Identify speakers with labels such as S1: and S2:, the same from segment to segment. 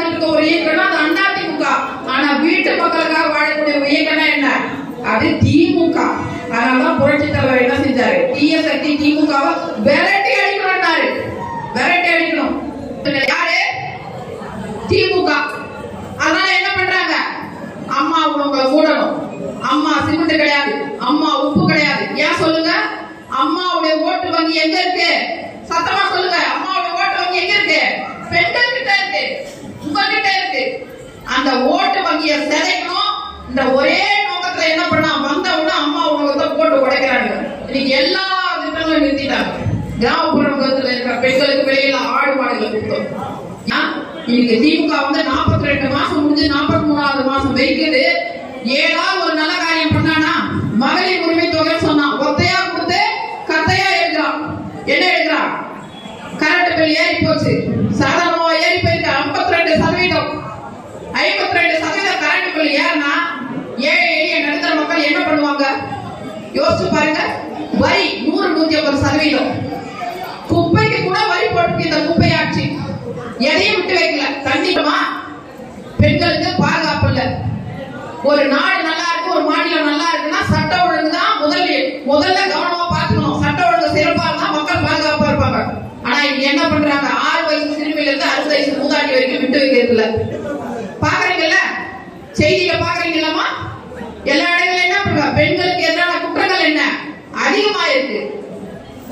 S1: வாழ்ந்துட்டு இருக்க ஒரு இயக்கம் அது அதிமுக. ஆனா வீட்டு மக்களுக்காக வாழக்கூடிய ஒரு இயக்கம்னா என்ன? அது திமுக. அதனாலதான் புரட்சி தலைவர் என்ன செஞ்சாரு? தீய சக்தி திமுகவை விரட்டி அடிக்கணும். விரட்டி அடிக்கணும். யாரு? திமுக. அதனால என்ன பண்றாங்க? அம்மா உணவுகளை மூடணும். அம்மா சிமெண்ட் கிடையாது, அம்மா உப்பு கிடையாது. ஏன் சொல்லுங்க? அம்மாவுடைய ஓட்டு வங்கி எங்க இருக்கு? சத்தமா சொல்லுங்க. அம்மாவுடைய ஓட்டு வங்கி எங்க இருக்கு? பெண்கள் கிட்ட இருக்கு, உங்ககிட்ட இருக்கு. அந்த ஓட்டு வங்கியை சிதைக்கணும். இந்த ஒரே நோக்கத்துல என்ன பண்ணா வந்தவுடனே அம்மா உணவகத்தை போட்டு உடைக்கிறாங்க. இன்னைக்கு எல்லா திட்டங்களும் நிறுத்திட்டாங்க. கிராமப்புறத்துல இருக்கிற பெண்களுக்கு வெளியில ஆடு மாடுகளை கொடுத்தோம். இன்னைக்கு திமுக வந்து 42 மாசம் முடிஞ்சு 43வது மாசம் வைக்குது. ஏதாவது ஒரு நல்ல காரியம் பண்ணானா? மகளிர் உரிமை தொகை சொன்னா ஒத்தையா கொடுத்து கத்தையா எழுதுறான். என்ன எழுதுறான்? கரண்ட் பில் ஏறி போச்சு, சாதாரணமா ஏறி போயிருக்கு 52%. 52% கரண்ட் பில் ஏறினா ஏழை எளிய நடுத்தர மக்கள் என்ன பண்ணுவாங்க? யோசிச்சு பாருங்க. வரி 100-150%. குப்பைக்கு கூட வரி போட்டு இந்த குப்பை ஆட்சி எதையும் விட்டு வைக்கல. கண்டிப்பா பெண்களுக்கு பாதுகாப்பு இல்ல. ஒரு நாடு நல்லா இருக்கு, ஒரு மாநிலம் நல்லா இருக்குன்னா சட்ட ஒழுங்கு தான் முதல்ல கவனமா பாத்துக்கணும். சட்ட ஒழுங்கு சிறப்பா இருந்தா மக்கள் பாதுகாப்பா இருப்பாங்க. ஆனா இங்க என்ன பண்றாங்க? 6 வயசு சிறுமியில இருந்து 60 வயசு மூதாட்டி வரைக்கும் விட்டு வைக்கிறது இல்ல. பாக்குறீங்கல்ல, செய்தியில பாக்குறீங்களா? எல்லா இடங்களும் என்ன பண்றாங்க? பெண்களுக்கு எதிரான குற்றங்கள் என்ன அதிகமா இருக்கு.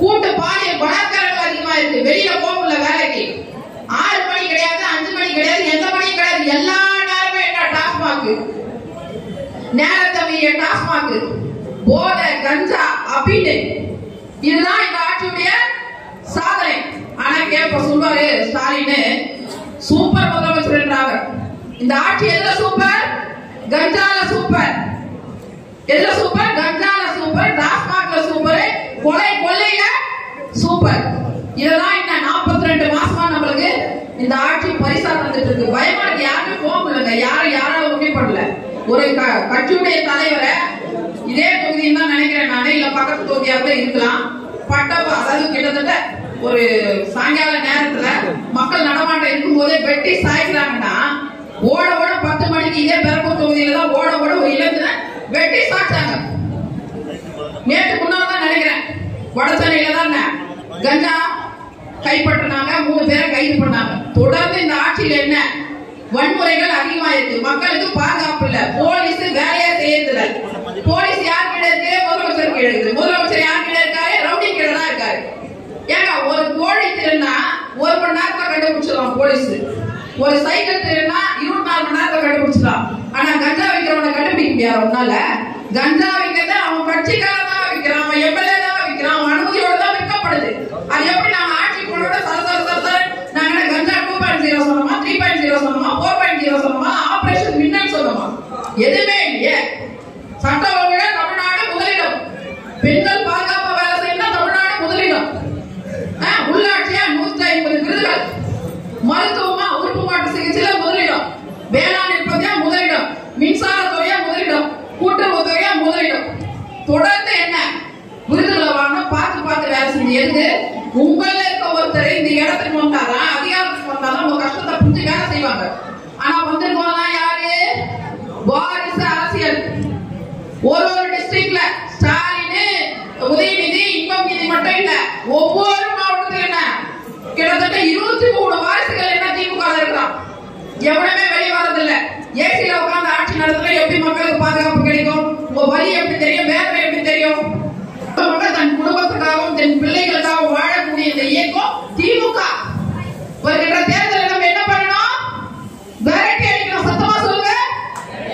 S1: கூட்டு பாலியல் பலாத்காரங்கள் அதிகமா இருக்கு. வெளியில போகல வேலைக்கு. 6 மணி கிடையாது, 5 மணி கிடையாது, எந்த மணியும் கிடையாது. எல்லா நேரமும் என்ன? டாஸ்மாக். நேரத்தை மீறிய டாஸ்மாக், போதை, கஞ்சா, அபின். இதுதான் இந்த ஆட்சியுடைய சாதனை. ஆனா கேப்ப சொல்வாரு ஸ்டாலின் சூப்பர் முதலமைச்சர் என்றாங்க. இந்த ஆட்சி எதுல சூப்பர்? கஞ்சால சூப்பர். எதுல சூப்பர்? கஞ்சால சூப்பர், டாஸ்மாக்ல சூப்பர், கொலை கொள்ளையில சூப்பர். இதெல்லாம் என்ன 42 மாசமா நம்மளுக்கு இந்த ஆட்சி பரிசா தந்துட்டு இருக்கு. பயமா இருக்கு. யாருமே போக முடியல. யாராவது உண்மை பண்ணல. ஒரு கட்சியுடைய தலைவரை இதே தொகுதின்னு தான் நினைக்கிறேன் நானே, இல்ல பக்கத்து தொகுதியாக இருக்கலாம். அதாவது கிட்டத்தட்ட ஒரு சாயங்கால நேரத்துல மக்கள் நடமாட்டம் இருக்கும் போதே வெட்டி சாய்க்கிறாங்கன்னா ஓட 10 மணிக்கு இதே பெரம்பூர் தொகுதியில தான் ஓட ஒரு இளைஞனை வெட்டி சாய்ச்சாங்க. நேற்று முன்னாள் தான் நினைக்கிறேன் வட சென்னையில தான் கஞ்சா கைப்பற்றினாங்க. 3 பேரை கைது பண்ணாங்க. தொடர்ந்து இந்த ஆட்சியில் என்ன வன்முறைகள் அதிகமா இருக்கு. மக்களுக்கு பாதுகாப்பு இல்ல. போலீஸ் வேலையா செய்யறதில்ல. போலீஸ் யார் கிட்ட இருக்கு? முதலமைச்சர் கீழ இருக்கு. முதலமைச்சர் யார் கிட்ட இருக்காரு? ரவுடி கீழ தான் இருக்காரு. ஏங்க ஒரு கோழி திருநா 1 மணி நேரத்துல கண்டுபிடிச்சிடலாம் போலீஸ். ஒரு சைக்கிள் திருநா 24 மணி நேரத்துல கண்டுபிடிச்சிடலாம். ஆனா கஞ்சா விக்கிறவனை கண்டுபிடிக்க முடியாது. அதனால கஞ்சா விக்கிறத அவன் கட்சிக்காரன் தான் விக்கிறான், அவன் எம்எல்ஏ தான் விக்கிறான், அவன் அனுமதியோட தான் விற்கப்படுது. அது எப்படி நாங்க ஆட்சி போனோட நாங்க கஞ்சா 2.0 சொன்னோமா, 3.0 சொன்னோமா, 4.0 சொன்னோமா, ஆபரேஷன் மின்னல் சொன்னோமா? எதுவுமே இல்லையே. சட்ட ஒழுங்குல தமிழ்நாடு முதலிடம். பெண்கள் பாதுகாப்பு வேலை செய்யணும் தமிழ்நாடு முதலிடம். உள்ளாட்சியா 150 விருதுகள். மருத்துவமா உறுப்பு மாற்று சிகிச்சையில முதலிடம். வேளாண் உற்பத்தியா முதலிடம். மின்சாரத்துறையா முதலிடம். கூட்டுறவுத்துறையா முதலிடம். தொடர்ந்து என்ன விருதுகளை வாங்கணும். பார்த்து வேலை செஞ்சு உங்கள இருக்க ஒருத்தர் இந்த இடத்துக்கு வந்தாதான், அதிகாரத்துக்கு வந்தாதான் உங்க கஷ்டத்தை புரிஞ்சு வேலை செய்வாங்க. ஆனா வந்துருக்கோம் யாரு? வாரிசு அரசியல். ஒரு டிஸ்ட்ரிக்ட்ல ஸ்டாலின், உதயநிதி, இன்பம் நிதி மட்டும் இல்ல, ஒவ்வொரு மாவட்டத்திலும் என்ன கிட்டத்தட்ட 23 வாரிசுகள் என்ன திமுக இருக்கான். எவனுமே வெளியே வரதில்ல. ஏசியில உட்கார்ந்து ஆட்சி நடத்துற எப்படி மக்களுக்கு பாதுகாப்பு கிடைக்கும்? உங்க வழி எப்படி தெரியும்? வேதனை எப்படி தெரியும்? மக்கள் தன் குடும்பத்துக்காகவும் தன் பிள்ளைகளுக்காகவும் வாழக்கூடிய இந்த இயக்கம் திமுக. வருகின்ற தேர்தலில் நம்ம என்ன பண்ணணும்? விரட்டி அடிக்கணும். சத்தமா சொல்லுங்க.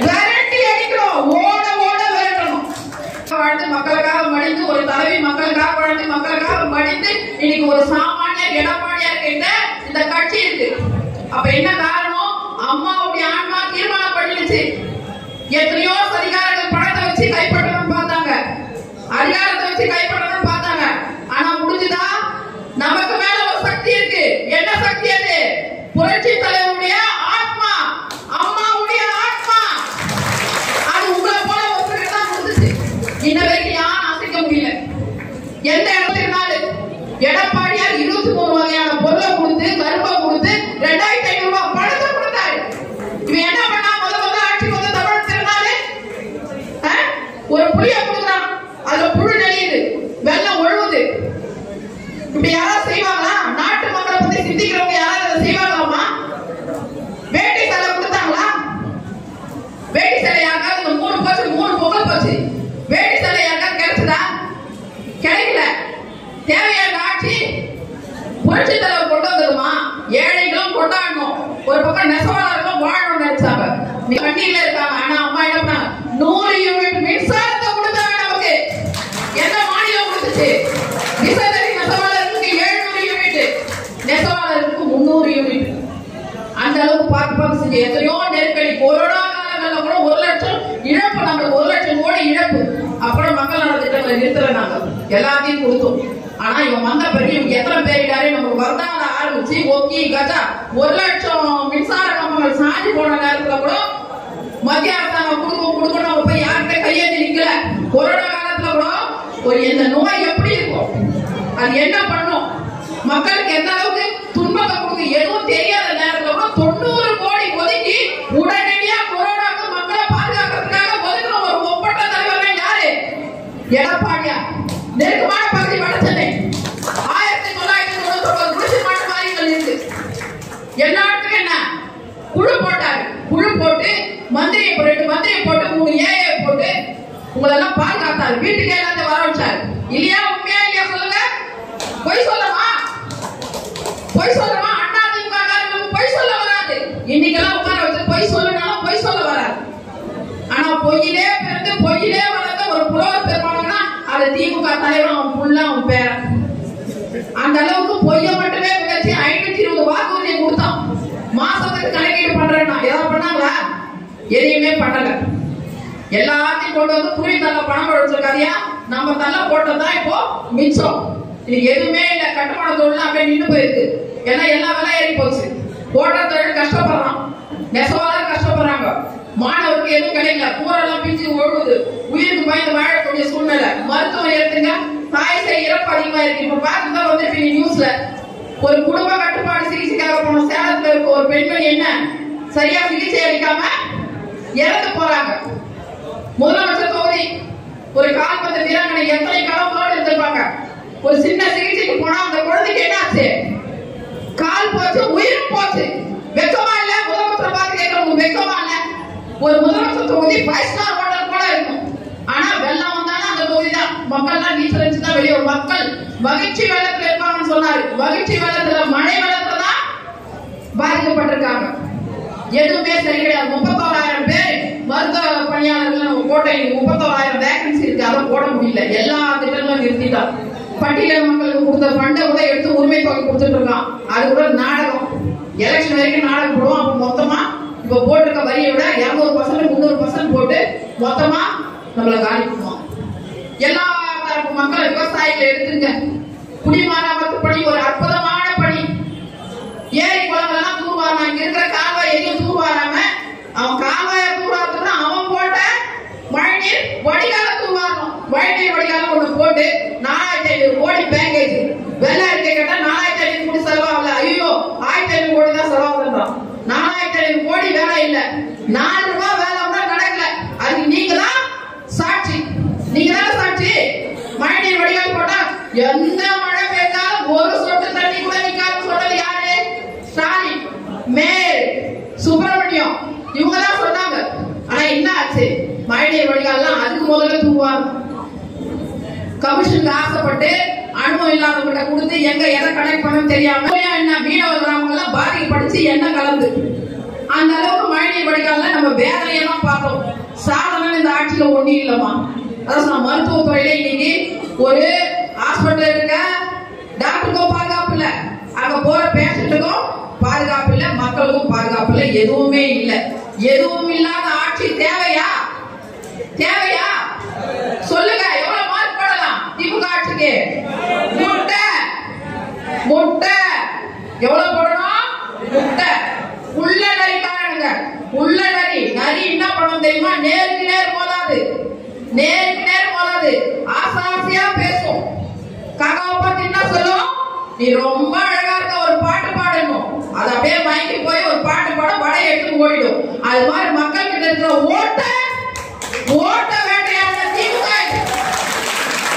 S1: விரட்டி அடிக்கணும். ஓட விரட்டணும். வாழ்ந்து மக்களுக்காக மடிந்து ஒரு தலைவி மக்களுக்காக வாழ்ந்து மக்களுக்காக மடிந்து இன்னைக்கு ஒரு சாமானியர் எடப்பாடியா இருக்கின்ற இந்த கட்சி இருக்கு. அப்ப என்ன காரணம்? அம்மாவுடைய ஆன்மா தீர்மானம் பண்ணிடுச்சு. எத்தனையோ அதிகாரிகள் பணத்தை வச்சு கைப்பற்றணும்னு பார்த்தாங்க, அதிகாரத்தை வச்சு கைப்பற்றணும்னு பார்த்தாங்க. ஆனா முடிஞ்சுதா? நமக்கு மேல ஒரு சக்தி இருக்கு. என்ன சக்தி அது? புரட்சி தலைவருடைய ஆத்மா, அம்மாவுடைய ஆத்மா. அது உங்களை போல ஒருத்தருக்கு தான் கொடுத்துச்சு. இன்ன வரைக்கும் யாரும் அசைக்க முடியல. எந்த இடத்துக்குனாலும் எடப்பாடியார் 23 வகையான பொருளை கொடுத்து, கருப்பை கொடுத்து 2500 ரூபாய் பணத்தை கொடுத்தாரு. நீங்களும் கொண்டாடணும், ஒரு பக்கம் நெசவாளர்களும் வாழணும்னு நினைச்சாங்க. நீ வண்டியில இருக்காங்க. ஆனா அம்மா என்ன பண்ணாங்க, 100 யூனிட் மின்சாரத்தை கொடுத்தாங்க. நமக்கு எந்த மாநிலம் கொடுத்துச்சு? விசைத்தறி நெசவாளருக்கு 700 யூனிட், நெசவாளருக்கு 300 யூனிட். அந்த அளவுக்கு பார்த்து செஞ்சு எத்தனையோ நெருக்கடி. கொரோனா காலங்கள்ல கூட 1 லட்சம் இழப்பு, நமக்கு 1 லட்சம் கோடி இழப்பு. அப்புறம் மக்கள் நல திட்டங்களை நிறுத்தல, நாங்க எல்லாத்தையும் கொடுத்தோம். ஆனா இவன் வந்த பிறகு இவங்க எத்தனை பேரிடாரு நமக்கு வரதான ஆரம்பிச்சு ஓகே கஜா 1 லட்சம் மின்சார கம்பங்கள் சாஞ்சி போன நேரத்துல கூட மத்திய அரசாங்கம் கொடுக்கணும் போய் யார்கிட்ட கையேந்தி நிக்கல. கொரோனா காலத்துல கூட ஒரு இந்த நோய் எப்படி இருக்கும், அது என்ன பண்ணும், மக்களுக்கு எந்த அளவுக்கு துன்பத்தை கொடுக்க எதுவும் தெரியாத நேரத்துல கூட 90 கோடி ஒதுக்கி உடனடியா கொரோனாக்கு மக்களை பாதுகாக்கிறதுக்காக ஒதுக்கிற ஒரு ஒப்பற்ற தலைவர் யாரு? எடப்பாடியா. நெருக்கமான பகுதி வட சென்னை 1999 குடிசைமான வாரியங்கள் இருக்கு. எல்லாத்துக்கும் என்ன குழு போட்டாரு. குழு போட்டு மந்திரியை 2 மந்திரியை போட்டு 3 ஏஐ போட்டு உங்களை எல்லாம் பாதுகாத்தாரு. வீட்டுக்கு எல்லாத்தையும் வர வச்சாரு. இல்லையா? உண்மையா இல்லையா சொல்லுங்க? பொய் சொல்லமா? பொய் சொல்லமா? அண்ணா திமுக பொய் சொல்ல வராது. இன்னைக்கெல்லாம் உட்கார வச்சு பொய் சொல்லனாலும் பொய் சொல்ல வராது. ஆனா பொய்யிலே பிறந்து பொய்யிலே வளர்ந்த ஒரு புலவர் பெருமானா அது திமுக தலைவர், அவன் புள்ள, அவன் பேரன். அந்த அளவுக்கு பொய்ய மட்டுமே வச்சு 520 வாக்குறுதியை கொடுத்தான். மாசத்துக்கு கணக்கீடு பண்றேன்னா ஏதாவது பண்ணாங்களா? எதையுமே பண்ணல. எல்லாத்தையும் கொண்டு வந்து புரி தள்ள பணம் கொடுத்துருக்காதியா, நம்ம தள்ள போட்டதான் இப்போ மிச்சம். இது எதுவுமே இல்ல. கட்டுமான தொழில் அப்படியே நின்று போயிருக்கு. ஏன்னா எல்லா விலை ஏறி போச்சு. போட்ட தொழில் கஷ்டப்படுறான், நெசவாளர் கஷ்டப்படுறாங்க, மாணவருக்கு எதுவும் கிடைக்கல, கூரெல்லாம் பிஞ்சு ஒழுகுது, உயிருக்கு பயந்து வாழக்கூடிய சூழ்நிலை. மருத்துவம் எடுத்துங்க, தாய் சேய் இறப்பு அதிகமா இருக்கு. இப்ப பார்த்துதான் வந்து நியூஸ்ல ஒரு குடும்ப கட்டுப்பாடு சிகிச்சைக்காக போன சேலத்துல இருக்க ஒரு பெண்மணி என்ன சரியா சிகிச்சை அளிக்காம இறந்து போறாங்க. முதலமைச்சர் தொகுதி ஒரு கால்பந்து வீராங்கனை எத்தனை கனவுகளோடு இருந்திருப்பாங்க. ஒரு சின்ன சிகிச்சைக்கு போனா அந்த குழந்தைக்கு என்ன ஆச்சு? கால் போச்சு, உயிர் போச்சு. வெக்கமா இல்ல? முதலமைச்சர் பார்த்து கேட்கணும், வெக்கமா இல்ல? ஒரு முதலமைச்சர் தொகுதி 5 ஸ்டார் ஹோட்டல் கூட இருக்கும். ஆனா வெள்ளம் வந்தாலும் அந்த தொகுதி தான் மக்கள்லாம் நீச்சல் அடிச்சுதான் வெளியே. மக்கள் மகிழ்ச்சி வெள்ளத்துல இருப்பாங்கன்னு சொன்னாரு. மகிழ்ச்சி வெள்ளத்துல மழை வெள்ளத்துல தான் பாதிக்கப்பட்டிருக்காங்க. எதுவுமே சரி கிடையாது. 31,000 பேர் மருத்துவ பணியாளர்கள் கோட்டை 31,000 வேகன்சி இருக்கு, அதை போட முடியல. எல்லா திட்டங்களும் நிறுத்திட்டான். பட்டியல் மக்களுக்கு கொடுத்த ஃபண்டை கூட எடுத்து உரிமை தொகை கொடுத்துட்டு இருக்கான். அது கூட நாடகம். எலெக்ஷன் வரைக்கும் நாடகம் போடுவோம். அப்ப மொத்தமா இப்ப போட்டிருக்க வரியை விட 200% 300% போட்டு மொத்தமா நம்மள காலி பண்ணுவோம். எல்லா தரப்பு மக்கள் விவசாயிகளை எடுத்துங்க. குடிமராமத்து பணி ஒரு அற்புதமான பணி. ஏரி குளங்கள்லாம் தூர்வாரா, இங்க இருக்கிற கால்வாய் எதையும் தூர்வாராம அவன் கால்வாய தூர்வாரத்துக்கு அவன் போட்ட மழைநீர் வடிகால தூர்வாரணும். மழைநீர் வடிகாலம் ஒண்ணு போட்டு 4,500 கோடி பேக்கேஜ். வெள்ளை அறிக்கை கேட்டா 4,500 கோடி செலவாகல. ஐயோ 1,500 கோடி தான் செலவாகுதான். 4,500 கோடி வேலை இல்ல. 4 ரூபாய் வேலை கூட நடக்கல. அதுக்கு நீங்க தான் சாட்சி. நீங்க தான் சாட்சி. மழைநீர் வடிகால் போட்டா எந்த மழை பெய்தாலும் ஒரு சொட்டு தண்ணி கூட நிக்காது சொன்னது யாரு? ஸ்டாலின், மேயர் சுப்பிரமணியம், இவங்க தான் சொன்னாங்க. ஆனா என்ன ஆச்சு? மழைநீர் வடிகால்லாம் அதுக்கு முதல்ல தூவாங்க. கமிஷனுக்கு ஆசைப்பட்டு அனுபவம் இல்லாதவங்கிட்ட கொடுத்து எங்க எதை கனெக்ட் பண்ண தெரியாம என்ன மீனவ கிராமங்கள்லாம் பாதிக்கப்படிச்சு என்ன கலந்து அந்த அளவுக்கு மழைநீர் வடிகால்ல நம்ம வேதனையெல்லாம் பார்த்தோம். சாதனம் இந்த ஆட்சியில ஒண்ணு இல்லமா. அதான் மருத்துவத்துறையில இன்னைக்கு ஒரு ஹாஸ்பிட்டல் இருக்க டாக்டருக்கும் பாதுகாப்பு இல்ல, அங்க போற பேஷண்ட்டுக்கும் பாதுகாப்பு இல்ல, மக்களுக்கும் பாதுகாப்பு இல்ல, எதுவுமே இல்ல. எதுவும் இல்லாத ஆட்சி தேவையா? தேவையா? சொல்லுங்க, எவ்வளவு மார்க் போடலாம் திமுக ஆட்சிக்கு? முட்டை முட்டை எவ்வளவு போடணும்? முட்டை. உள்ள நரிக்காரங்க, உள்ள நரி. நரி என்ன பண்ணும் தெரியுமா? நேருக்கு நேர் போதாது, நேருக்கு நேர் போதாது, ஆசாசியா பேசும். காக்காவை பார்த்து என்ன சொல்லும்? நீ ரொம்ப அழகா இருக்க, ஒரு பாட்டு பாடணும். அது அப்படியே வாங்கி போய் ஒரு பாட்டு பாட வடை எடுத்து ஓடிடும். அது மாதிரி மக்கள் கிட்ட இருக்கிற ஓட்ட வேட்டையான திமுக.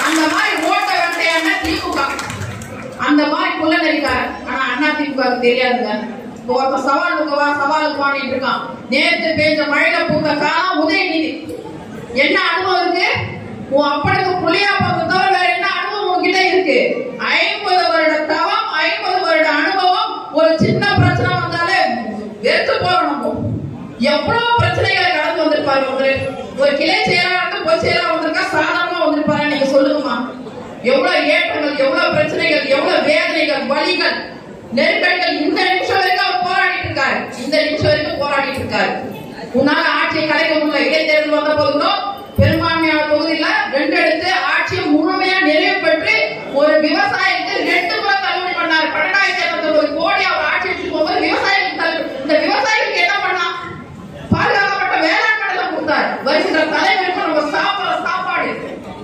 S1: அந்த மாதிரி ஓட்ட வேட்டையான திமுக, அந்த மாதிரி குள்ள நெறிக்காரன். ஆனா அண்ணா திமுக தெரியாதுங்க. ஒருத்த சவாலுக்கு வா சவாலுக்கு வாங்கிட்டு இருக்கான். நேற்று பெய்த மழையில பூத்த காலம் உதயநிதி. என்ன அனுபவம் இருக்கு? உன் அப்பனுக்கு புளியா பார்த்த தவிர வேற என்ன அனுபவம் உங்ககிட்ட இருக்கு? 50 வருட தவம், 50 வருட அனுபவம். ஒரு சின்ன பிரச்சனை வந்து எவ்வளவு பிரச்சனைகளை கடந்து வந்திருப்பாரு. ஒரு கிளை செயலாளர் பொது செயலாளர் வந்திருக்கா, சாதாரணமா வந்திருப்பாரு. நீங்க சொல்லுங்கம்மா, எவ்வளவு ஏற்றங்கள், எவ்வளவு பிரச்சனைகள், எவ்வளவு வேதனைகள், வலிகள், நெருக்கடிகள். இந்த நிமிஷம் வரைக்கும் அவர் போராடிட்டு இருக்காரு. இந்த நிமிஷம் வரைக்கும் போராடிட்டு இருக்காரு. உன்னால ஆட்சியை கலைக்க முடியல. இடைத்தேர்தல் வந்த போதும் பெரும்பான்மையான தொகுதியில 2 எடுத்து ஆட்சியை முழுமையா நிறைவு பெற்று ஒரு விவசாயத்தை 2 முறை தள்ளுபடி பண்ணார். 12,200 கோடி அவர் ஆட்சி போகும்போது விவசாயிகளுக்கு தள்ளுபடி. இந்த விவசாயிகளுக்கு என்ன பண்ணா? பாதுகாக்கப்பட்ட வேளாண் கடலை கொடுத்தார். வருகின்ற தலைவருக்கு நம்ம சாப்பிடுற சாப்பாடு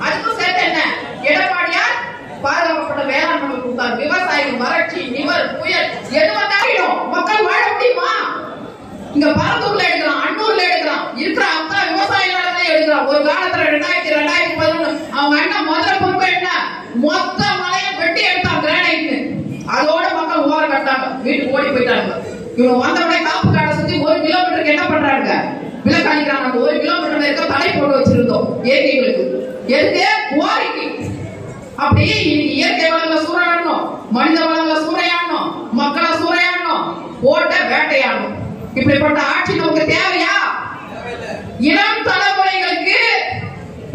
S1: அதுக்கும் சேர்த்து என்ன எடப்பாடியார் பாதுகாக்கப்பட்ட வேளாண் கடலை கொடுத்தார். விவசாயிகள் வறட்சி, நிவர், புயல் எது வந்தாலும் மக்கள் வாழ முடியுமா? இங்க பரந்தூர்ல எடுக்கலாம், அன்னூர்ல எடுக்கலாம், இருக்கிற அத்தா விவசாயிகளே எடுக்கலாம். ஒரு காலத்துல 2011 அவங்க அண்ணன் முதல்ல பொறுப்பு என்ன? மொத்த மலையை வெட்டி எடுத்தாங்க கிரானைட். அதோட மக்கள் ஓர கட்டாங்க, வீட்டுக்கு ஓடி போயிட்டாங்க. இவங்க வந்தவுடனே காப்பு காட்டை சுத்தி 1 கிலோமீட்டருக்கு என்ன பண்றாங்க? விலக்கு அளிக்கிறாங்க. அந்த 1 கிலோமீட்டர் இருக்க தடை போட்டு வச்சிருந்தோம் இயற்கைகளுக்கு. எதுக்கு? கோரிக்கை. அப்படி இயற்கை வளங்களை சூறையாடணும், மனித வளங்களை சூறையாடணும், மக்களை சூறையாடணும், ஓட்ட வேட்டையாடணும். இப்படிப்பட்ட ஆட்சி நமக்கு தேவையா? இளம் தலைமுறைகளுக்கு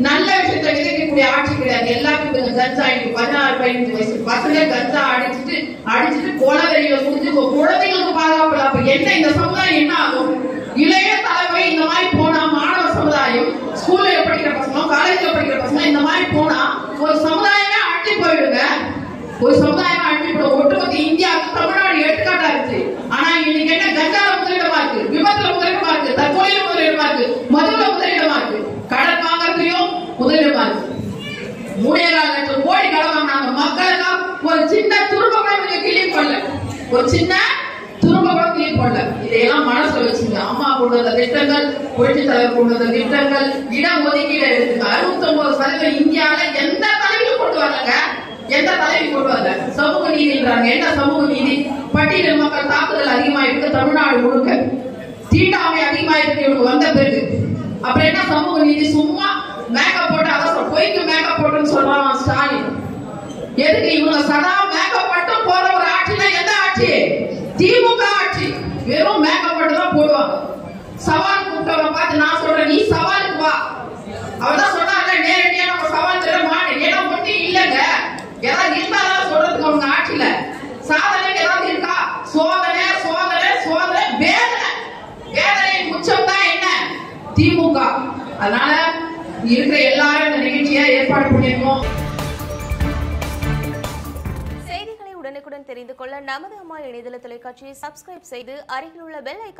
S1: நல்ல விஷயத்தை விதைக்கக்கூடிய ஆட்சி கிடையாது. எல்லாத்துக்கும் கஞ்சா, 16-15 வயசு பசங்க கஞ்சா அடிச்சுட்டு கொலவெறியில முடிஞ்சு குழந்தைகளுக்கு பாதுகாப்பு. அப்ப என்ன இந்த சமுதாயம் என்ன ஆகும்? இளைய தலைமுறை இந்த மாதிரி போனா, மாணவ சமுதாயம், ஸ்கூல்ல படிக்கிற பசங்க, காலேஜ்ல படிக்கிற பசங்க இந்த மாதிரி போனா ஒரு சமுதாயமே அழிஞ்சு போயிடுங்க. ஒரு சமுதாயம் அழிஞ்சு போயிடும். ஒட்டுமொத்த இந்தியாவுக்கு தமிழ்நாடு எடுத்துக்காட்டா இருக்கு. ஆனா இன்னைக்கு என்ன? கஞ்சால முதலிடமா இருக்கு, விபத்துல முதலிடமா இருக்கு, தற்கொலையில முதலிடமா இருக்கு, மதுல முதலிடமா இருக்கு, கடன் வாங்கறதுலயும் முதலிடமா இருக்கு. 3.4 லட்சம் கோடி கடன் வாங்கினாங்க. மக்களுக்கு ஒரு சின்ன துரும்ப கூட கிளீன் பண்ணல. ஒரு சின்ன துரும்ப கூட கிளீன் பண்ணல. இதையெல்லாம் மனசுல வச்சுங்க. அம்மா கொண்டு வந்த திட்டங்கள், புரட்சி தலைவர் கொண்டு வந்த திட்டங்கள், இட ஒதுக்கீடு எடுத்துங்க. 69% இந்தியாவில எந்த தலைவியும் கொண்டு வரலங்க. எந்த தலைவி கொண்டு வரல. சமூக நீதின்றாங்க. என்ன சமூக நீதி? பட்டியல் மக்கள் தாக்குதல் அதிகமா இருக்கு தமிழ்நாடு முழுக்க. தீண்டாமை அதிகமா இருக்கு இவங்க வந்த பிறகு. அப்புறம் என்ன சமூக நீதி? சும்மா மேக்கப் போட்டு, அதான் பொய்க்கு மேக்கப் போட்டுன்னு சொல்றான் ஸ்டாலின். எதுக்கு? இவங்க சதா மேக்கப் மட்டும் போற ஒரு ஆட்சினா எந்த ஆட்சி? திமுக ஆட்சி. வெறும் மேக்கப் மட்டும் தான் போடுவாங்க. சவால் கூப்பிட்டவரை பார்த்து நான் சொல்றேன், நீ சவாலுக்கு வா. அவதான் சொன்னாங்க, நேரடியா நம்ம சவால் தர மாட்டேன். ஏன்னா ஒன்றும் இல்லைங்க. ஏதாவது இருந்தாலும் சொல்றதுக்கு அவங்க ஆட்சியில சாதனை ஏதாவது இருக்கா? சோதனை சோதனை சோதனை, வேதனை. வேதனையின் உச்சம் தான் என்ன? திமுக. அதனால இருக்கிற எல்லாரும் இந்த நிகழ்ச்சியை ஏற்பாடு பண்ணிருக்கோம்.
S2: செய்திகளை உடனுக்குடன் தெரிந்து கொள்ள நமது அம்மா இணையதள தொலைக்காட்சியை சப்ஸ்கிரைப் செய்து அருகில் உள்ள பெல் ஐகான்